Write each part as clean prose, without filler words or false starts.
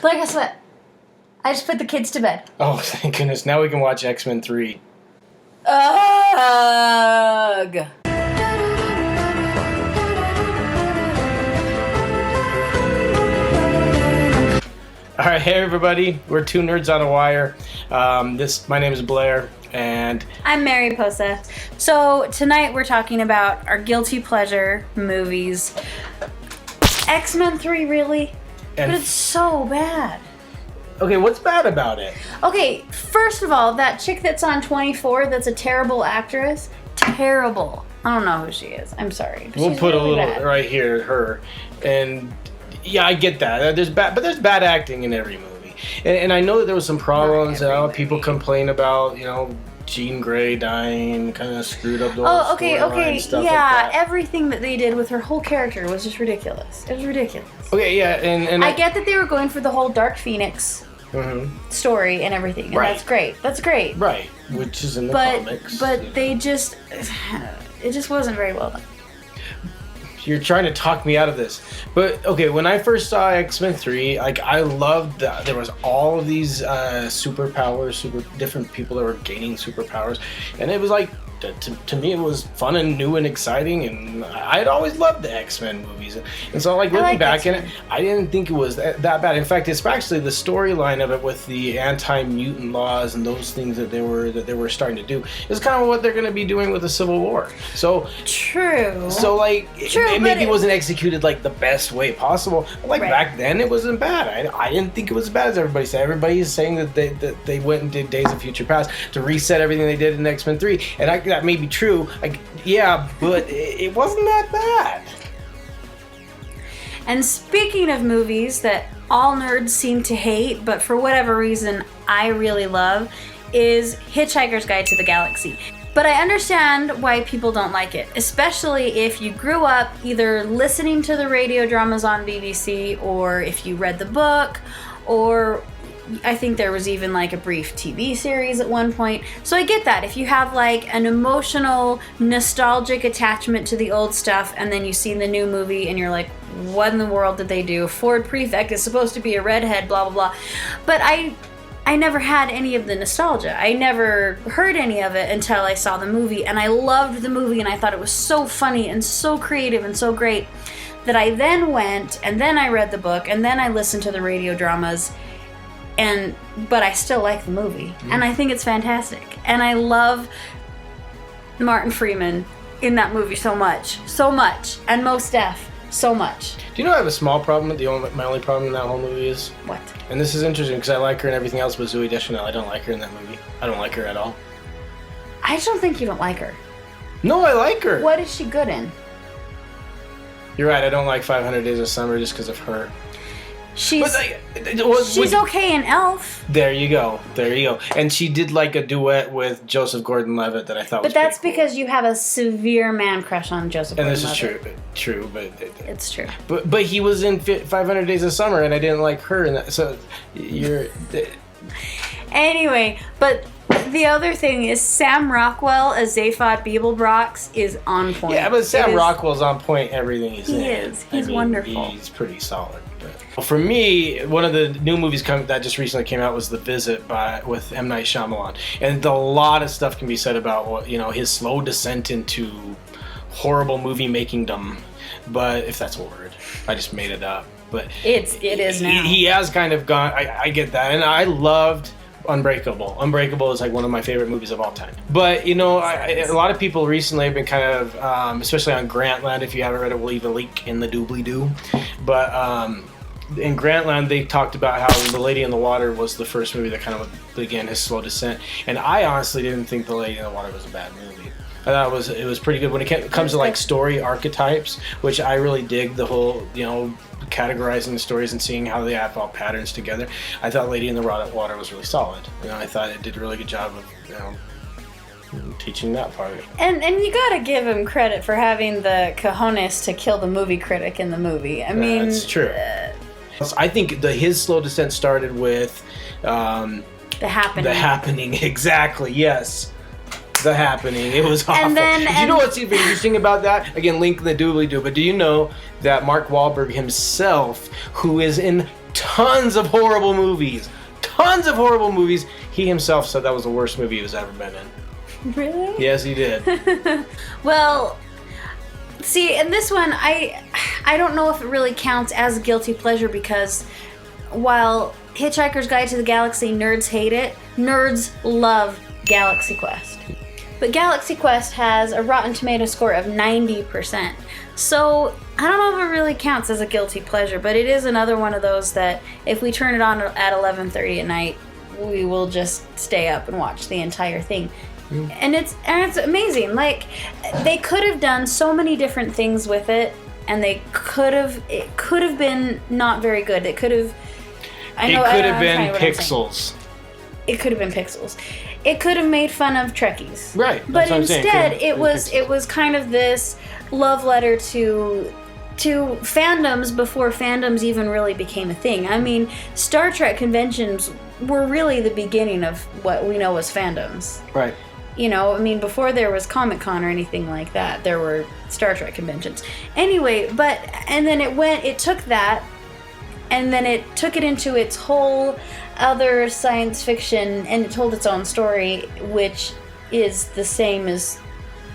But guess what? I just put the kids to bed. Oh, thank goodness. Now we can watch XMen III. Ugh. All right, hey everybody. We're two nerds on a wire. My name is Blair, and I'm Mary Posa. So tonight we're talking about our guilty pleasure movies. XMen III, really? And but it's so bad. Okay, what's bad about it? Okay, first of all, that chick that's on 24, that's a terrible actress. Terrible. I don't know who she is. I'm sorry. We'll She's put really a little bad. right here, her, and yeah, I get that. There's bad acting in every movie, and I know that there was some problems. People complain about, Jean Grey dying, kind of screwed up the whole storyline, stuff like that. Everything that they did with her whole character was just ridiculous. It was ridiculous. Okay, yeah, and I get that they were going for the whole Dark Phoenix story and everything, and that's great. That's great. Right, which is in the comics. But it just wasn't very well done. You're trying to talk me out of this. But, okay, when I first saw X-Men 3, I loved that there was all of these superpowers, different people that were gaining superpowers. And it was to me, it was fun and new and exciting. And I'd always loved the X-Men movies. And so, looking back in it, I didn't think it was that bad. In fact, it's actually the storyline of it with the anti-mutant laws and those things that they were starting to do is kind of what they're going to be doing with the Civil War. So true. So maybe it wasn't executed the best way possible. But back then, it wasn't bad. I didn't think it was as bad as everybody said. Everybody is saying that they went and did Days of Future Past to reset everything they did in X-Men 3, and that may be true. But it wasn't that bad. And speaking of movies that all nerds seem to hate, but for whatever reason I really love, is Hitchhiker's Guide to the Galaxy. But I understand why people don't like it, especially if you grew up either listening to the radio dramas on BBC, or if you read the book, or I think there was even a brief TV series at one point. So I get that. If you have an emotional, nostalgic attachment to the old stuff, and then you see the new movie and you're like, what in the world did they do? Ford Prefect is supposed to be a redhead, blah, blah, blah. But I never had any of the nostalgia. I never heard any of it until I saw the movie, and I loved the movie, and I thought it was so funny and so creative and so great that I then went and then I read the book and then I listened to the radio dramas, but I still like the movie, and I think it's fantastic, and I love Martin Freeman in that movie so much, and Mos Def so much. Do you know I have a small problem? My only problem in that whole movie is What? And this is interesting because I like her and everything else, but Zooey Deschanel, I don't like her in that movie. I don't like her at all. I don't think you don't like her. No, I like her. What is she good in? You're right. I don't like 500 Days of Summer just because of her. She's okay in Elf. There you go. And she did a duet with Joseph Gordon-Levitt that I thought was But that's pretty cool. because you have a severe man crush on Joseph And Gordon-Levitt. this is true, but It's true. But he was in 500 Days of Summer, and I didn't like her in that. So you're. Anyway, but the other thing is Sam Rockwell as Zaphod Beeblebrox is on point. Yeah, but Sam Rockwell's on point. Everything he's in. He is. He's wonderful. He's pretty solid. For me, one of the new movies that just recently came out was The Visit with M. Night Shyamalan, and a lot of stuff can be said about his slow descent into horrible movie makingdom. But if that's a word, I just made it up. But it is now. He has kind of gone. I get that, and I loved Unbreakable. Unbreakable is one of my favorite movies of all time. But a lot of people recently have been kind of, especially on Grantland. If you haven't read it, we'll leave a link in the doobly-doo. But in Grantland, they talked about how The Lady in the Water was the first movie that kind of began his slow descent. And I honestly didn't think The Lady in the Water was a bad movie. I thought it was pretty good when it comes to story archetypes, which I really dig the whole, categorizing the stories and seeing how they have all patterns together. I thought Lady in the Water was really solid. I thought it did a really good job of, teaching that part. And you gotta give him credit for having the cojones to kill the movie critic in the movie. I mean, that's true. I think his slow descent started with The Happening. The Happening, exactly. Yes, The Happening. It was awful. And then, you know what's even interesting about that? Again, link in the doobly-doo. But do you know that Mark Wahlberg himself, who is in tons of horrible movies. Tons of horrible movies. He himself said that was the worst movie he was ever been in. Really? Yes, he did. Well, see, in this one, I don't know if it really counts as a guilty pleasure because while Hitchhiker's Guide to the Galaxy, nerds hate it, nerds love Galaxy Quest. But Galaxy Quest has a Rotten Tomato score of 90%. So I don't know if it really counts as a guilty pleasure, but it is another one of those that if we turn it on at 11:30 at night, we will just stay up and watch the entire thing. And it's amazing. Like, they could have done so many different things with it, and it could have been not very good. It could have been Pixels. It could have been Pixels. It could have made fun of Trekkies. Right. But instead, it was kind of this love letter to fandoms before fandoms even really became a thing. I mean, Star Trek conventions were really the beginning of what we know as fandoms. Right. You know, I mean, before there was Comic-Con or anything like that, there were Star Trek conventions. Anyway, and then it took that, and then it took it into its whole other science fiction, and it told its own story, which is the same as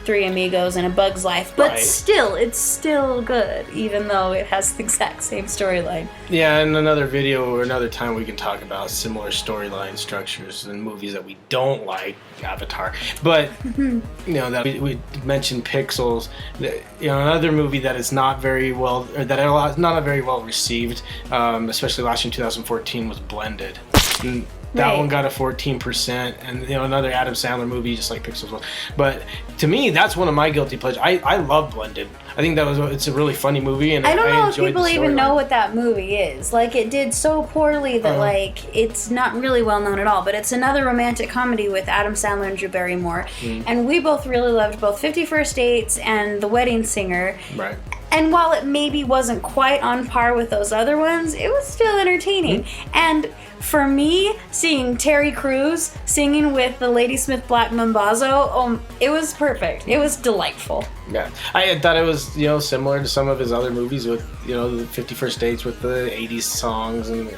Three Amigos and A Bug's Life, but still, it's still good, even though it has the exact same storyline. Yeah, in another video or another time we can talk about similar storyline structures in movies that we don't like, Avatar. But, you know, that we mentioned Pixels. You know, another movie that is not very well, or that is not very well received, especially last year in 2014, was Blended. And that one got a 14%, and you know, another Adam Sandler movie, just like Pixels was. But to me, that's one of my guilty pleasures. I love Blended. I think it's a really funny movie, and I don't know if enjoyed people even know what that movie is. Like, it did so poorly that like it's not really well known at all. But it's another romantic comedy with Adam Sandler and Drew Barrymore, and we both really loved both 50 First Dates and The Wedding Singer. Right. And while it maybe wasn't quite on par with those other ones, it was still entertaining. And for me, seeing Terry Crews singing with the Ladysmith Black Mambazo, it was perfect. It was delightful. Yeah, I thought it was, you know, similar to some of his other movies with, you know, the 50 First Dates with the 80s songs and.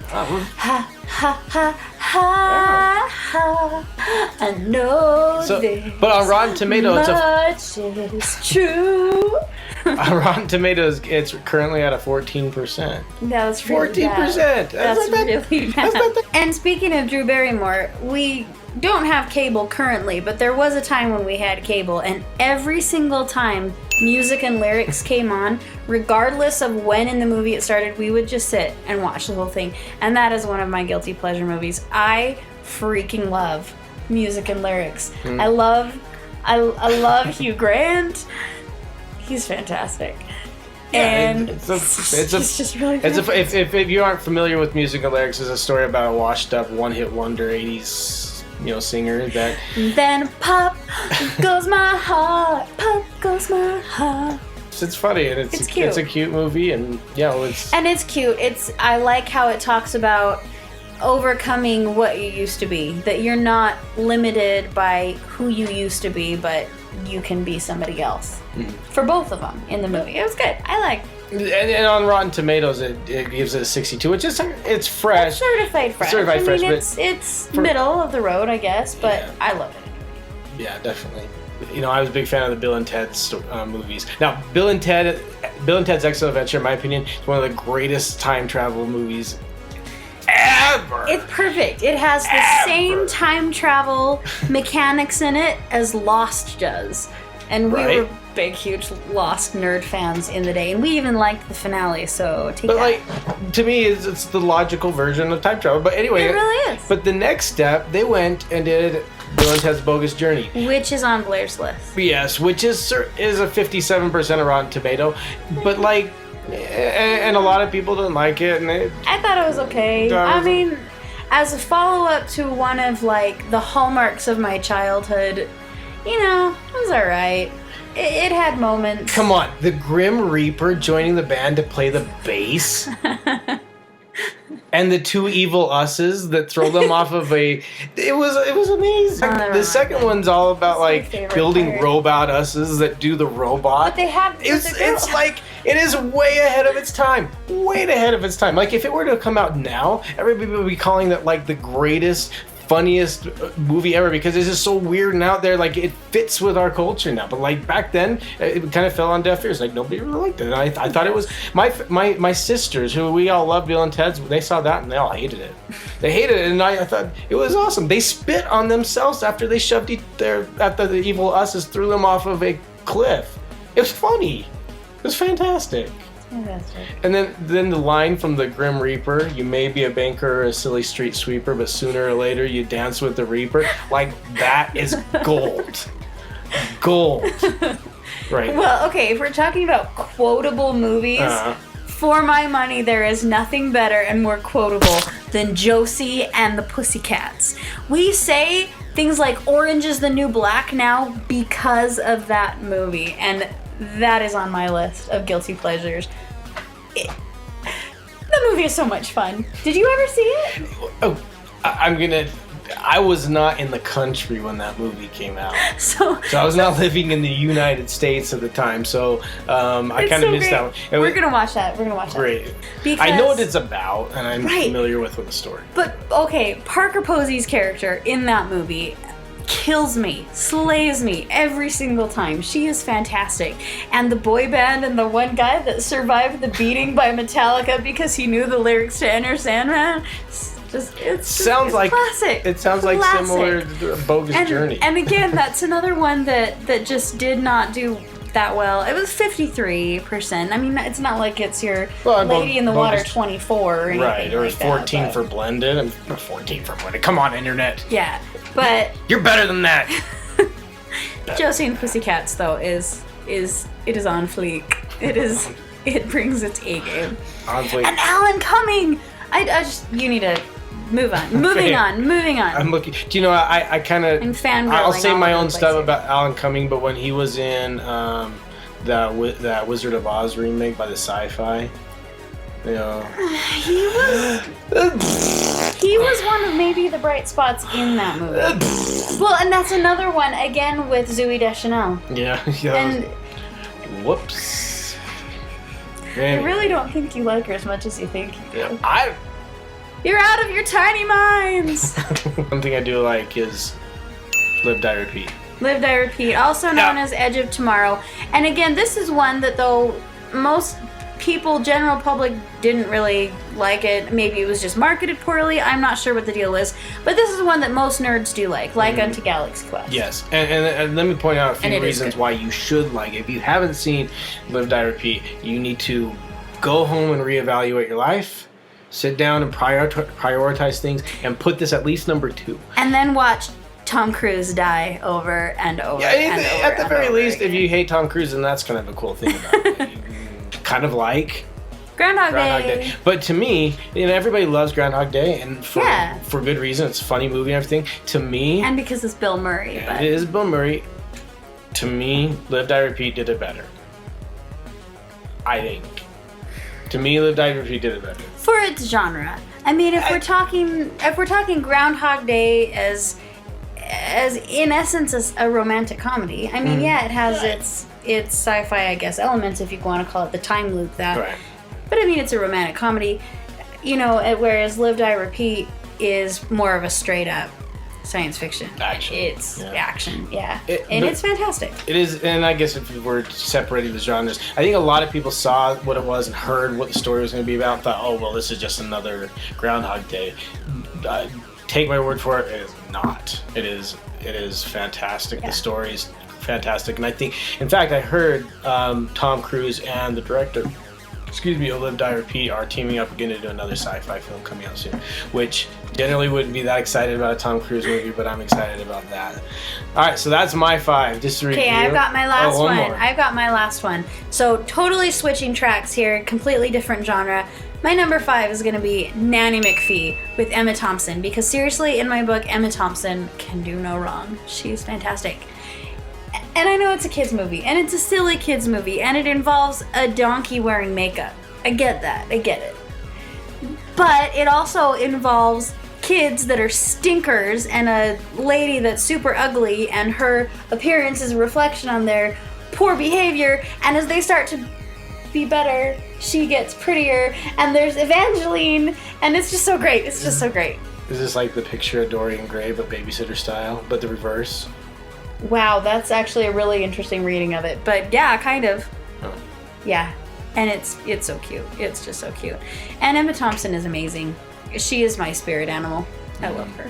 Ha ha ha ha ha! I know this. But on Rotten Tomatoes, much is true. On Rotten Tomatoes, it's currently at a 14%. That was really 14%. Bad. That's not really bad. And speaking of Drew Barrymore, we don't have cable currently, but there was a time when we had cable, and every single time music and lyrics came on, regardless of when in the movie it started, we would just sit and watch the whole thing. And that is one of my guilty pleasure movies. I freaking love music and lyrics. I love Hugh Grant. He's fantastic. And it's just really fantastic. If you aren't familiar with music and lyrics, it's a story about a washed up one-hit wonder 80s, you know, singer that then pop goes my heart, pop goes my heart. It's funny, and it's cute. It's a cute movie, and it's cute. I like how it talks about overcoming what you used to be, that you're not limited by who you used to be, but you can be somebody else. For both of them in the movie. It was good. I liked it. And on Rotten Tomatoes, it gives it a 62, which is it's fresh. It's certified fresh. Fresh, it's middle of the road, I guess, but I love it. Yeah, definitely. You know, I was a big fan of the Bill and Ted movies. Now, Bill and Ted's Excellent Adventure, in my opinion, is one of the greatest time travel movies ever. It's perfect. It has the same time travel mechanics in it as Lost does. And we were big, huge Lost nerd fans in the day. And we even liked the finale, so take that. Like, to me, it's the logical version of time travel. But anyway. It really is. But the next step, they went and did Bill and Ted's Bogus Journey. Which is on Blair's list. Yes, which is a 57% of Rotten Tomato. But, like, and a lot of people didn't like it. And I thought it was okay. I mean, as a follow-up to one of, like, the hallmarks of my childhood, you know, it was alright. It had moments. Come on, the Grim Reaper joining the band to play the bass? And the two evil us's that throw them off of a... It was amazing. The second one's all about, like, building robot us's that do the robot. But they have... It's like... It is way ahead of its time. Way ahead of its time. Like, if it were to come out now, everybody would be calling that, like, the greatest... funniest movie ever because it's just so weird and out there. Like, it fits with our culture now, but like back then it kind of fell on deaf ears. Like, nobody really liked it, and I thought it was my sisters, who we all love Bill and Ted's, they saw that and they all hated it. They hated it, and I thought it was awesome. They spit on themselves after they shoved the evil us's threw them off of a cliff. It was funny. It was fantastic. And then the line from the Grim Reaper, you may be a banker or a silly street sweeper, but sooner or later you dance with the Reaper. Like, that is gold. Gold. Right. Well, okay, if we're talking about quotable movies, for my money, there is nothing better and more quotable than Josie and the Pussycats. We say things like orange is the new black now because of that movie, and that is on my list of guilty pleasures. The movie is so much fun. Did you ever see it? Oh, I was not in the country when that movie came out. So I was not living in the United States at the time, so I kind of missed that one. We're going to watch that. Great. Because I know what it's about, and I'm familiar with the story. But, okay, Parker Posey's character in that movie kills me, slays me every single time. She is fantastic. And the boy band and the one guy that survived the beating by Metallica because he knew the lyrics to Enter Sandman, sounds like classic. It sounds like similar to Bogus Journey. And again, that's another one that just did not do that well. It was 53%. I mean, it's not like it's your Lady in the Water 24 or anything. Right, or 14 for blended and 14 for blended. Come on, internet. Yeah. But you're better than that. Josie and Pussycats, though, it is on fleek. It brings its A game. On fleek. And Alan Cumming. You need to move on. Moving on. I'm looking. Do you know? I kind of. I'll say my own stuff about Alan Cumming, but when he was in that Wizard of Oz remake by the Sci-Fi. You know. He was one of maybe the bright spots in that movie. Well, and that's another one, again, with Zooey Deschanel. Yeah. And whoops. I really don't think you like her as much as you think you do. Yeah, You're out of your tiny minds! One thing I do like is Live, Die, Repeat. Live, Die, Repeat, also known as Edge of Tomorrow. And again, this is one that, though, most people, general public, didn't really like it. Maybe it was just marketed poorly. I'm not sure what the deal is. But this is one that most nerds do like Unto Galaxy Quest. Yes, and let me point out a few reasons why you should like it. If you haven't seen Live, Die, Repeat, you need to go home and reevaluate your life. Sit down and prioritize things and put this at least number 2. And then watch Tom Cruise die over and over. Yeah, at the very least, if you hate Tom Cruise, then that's kind of a cool thing about it. Kind of like Groundhog Day. But to me, everybody loves Groundhog Day, and for good reason. It's a funny movie and everything. To me, and because it's Bill Murray. It is Bill Murray. To me, Live, Die, Repeat did it better. I think. To me, Live, Die, Repeat did it better. For its genre. I mean, if we're talking Groundhog Day as in essence a romantic comedy. I mean, it has its sci-fi, I guess, elements, if you want to call it the time loop that. Right. But I mean, it's a romantic comedy, whereas Live, Die, Repeat is more of a straight up science fiction. Action. It's action, it's fantastic. It is, and I guess if we were separating the genres, I think a lot of people saw what it was and heard what the story was going to be about and thought, oh, well, this is just another Groundhog Day. Take my word for it, it is not. It is fantastic. Yeah. The story's fantastic, and I think, in fact, I heard Tom Cruise and the director, of Live, Die, Repeat are teaming up again to do another sci-fi film coming out soon, which generally wouldn't be that excited about a Tom Cruise movie, but I'm excited about that. All right, so that's my 5. Just to review. Okay, I've got my last one. More. I've got my last one. So totally switching tracks here, completely different genre. My number 5 is going to be NannyMcPhee with Emma Thompson, because seriously, in my book, Emma Thompson can do no wrong. She's fantastic. And I know it's a kids movie, and it's a silly kids movie, and it involves a donkey wearing makeup. I get that. I get it. But it also involves kids that are stinkers and a lady that's super ugly, and her appearance is a reflection on their poor behavior, and as they start to be better, she gets prettier, and there's Evangeline, and it's just so great. It's just so great. Is this like the picture of Dorian Gray, but babysitter style, but the reverse? Wow, that's actually a really interesting reading of it. But yeah, kind of. Oh. Yeah. And it's so cute. It's just so cute. And Emma Thompson is amazing. She is my spirit animal. I love her.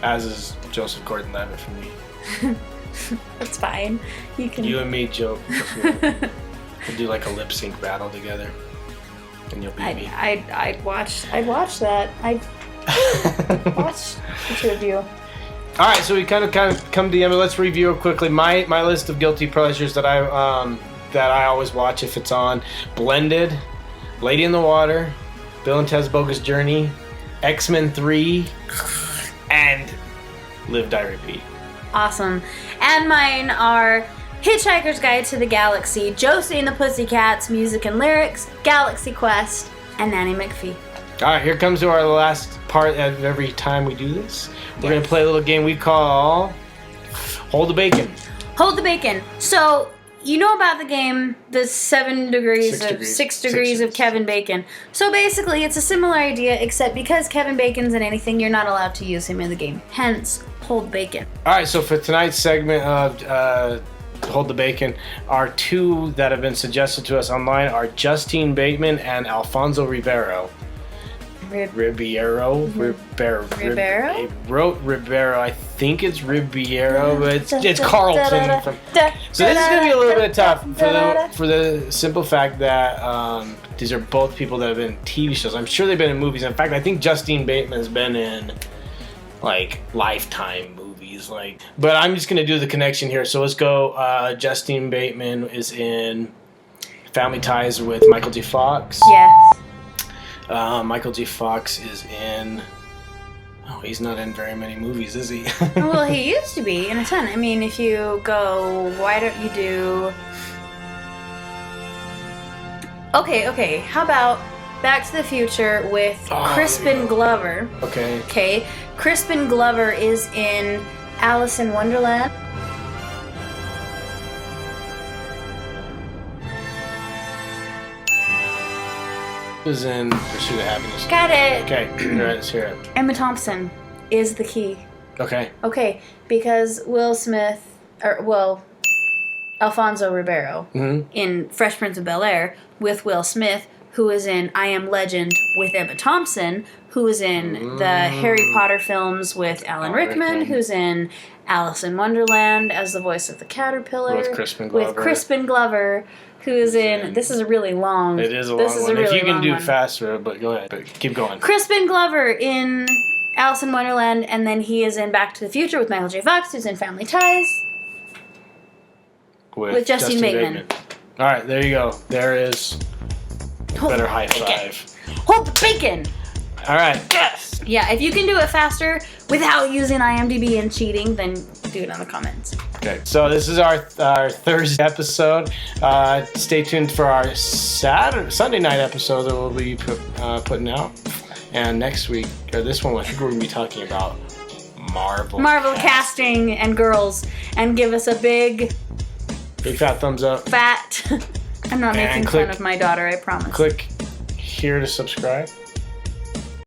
As is Joseph Gordon-Levitt for me. That's fine. You and me, Joe. We'll do like a lip sync battle together, and you'll beat me. I'd watch that. I'd watch the two of you. All right, so we kind of come to the end. But let's review quickly my list of guilty pleasures that I always watch if it's on: Blended, Lady in the Water, Bill and Ted's Bogus Journey, XMen III, and Live, Die, Repeat. Awesome. And mine are Hitchhiker's Guide to the Galaxy, Josie and the Pussycats, Music and Lyrics, Galaxy Quest, and NannyMcPhee. All right, here comes to our last part of every time we do this. We're going to play a little game we call Hold the Bacon. Hold the Bacon. So, you know about the game, the 6 degrees of Kevin Bacon. So basically, it's a similar idea, except because Kevin Bacon's in anything, you're not allowed to use him in the game. Hence, Hold Bacon. All right, so for tonight's segment of Hold the Bacon, our two that have been suggested to us online are Justine Bateman and Alfonso Ribeiro. Ribeiro? Ribeiro? I think it's Ribeiro, but it's Carlton. So this is going to be a little bit tough for the simple fact that these are both people that have been in TV shows. I'm sure they've been in movies. In fact, I think Justine Bateman's been in like Lifetime movies. But I'm just going to do the connection here. So let's go. Justine Bateman is in Family Ties with Michael J. Fox. Yes. Michael J. Fox is in... Oh, he's not in very many movies, is he? Well, he used to be in a ton. I mean, if you go, why don't you do... Okay. How about Back to the Future with Crispin Glover? Okay. Crispin Glover is in Alice in Wonderland. Was in Pursuit of Happiness. Got it. Okay, all right, let's hear it. Emma Thompson is the key. Okay, because Alfonso Ribeiro in Fresh Prince of Bel-Air with Will Smith, who is in I Am Legend with Emma Thompson, who is in the Harry Potter films with Alan Rickman, who's in Alice in Wonderland as the voice of the caterpillar. With Crispin Glover. Who is in... This is a really long... It is a long one. If you can do faster, but go ahead. But keep going. Crispin Glover in Alice in Wonderland, and then he is in Back to the Future with Michael J. Fox, who's in Family Ties. With Justine Bateman. All right, there you go. There is better high five. Hold the bacon! All right. Yes! Yeah, if you can do it faster without using IMDb and cheating, then do it in the comments. Okay, so this is our Thursday episode. Stay tuned for our Sunday night episode that we'll be putting out. And next week, or this one, I think we're going to be talking about Marvel casting and girls. And give us a big fat thumbs up. I'm not making fun of my daughter, I promise. Click here to subscribe.